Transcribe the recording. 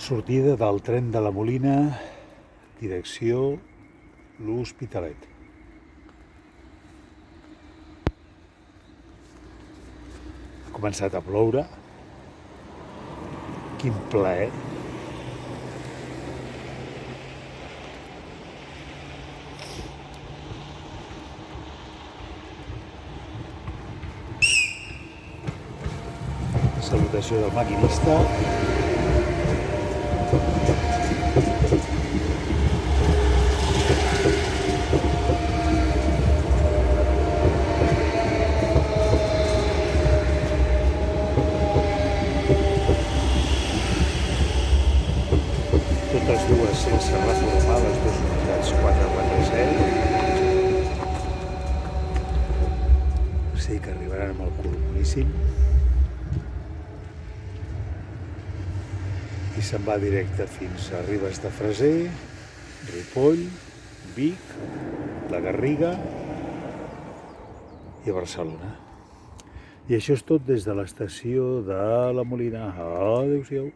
Sortida del tren de la Molina, direcció l'Hospitalet. Ha començat a ploure. Quin plaer. Salutació del maquinista. Totes dues sense reformar, les dues unitats 447. Sí que arribaran amb el cul boníssim. I se'n va directe fins a Ribes de Freser, Ripoll, Vic, la Garriga i a Barcelona. I això és tot des de l'estació de la Molina. Adéu-siau.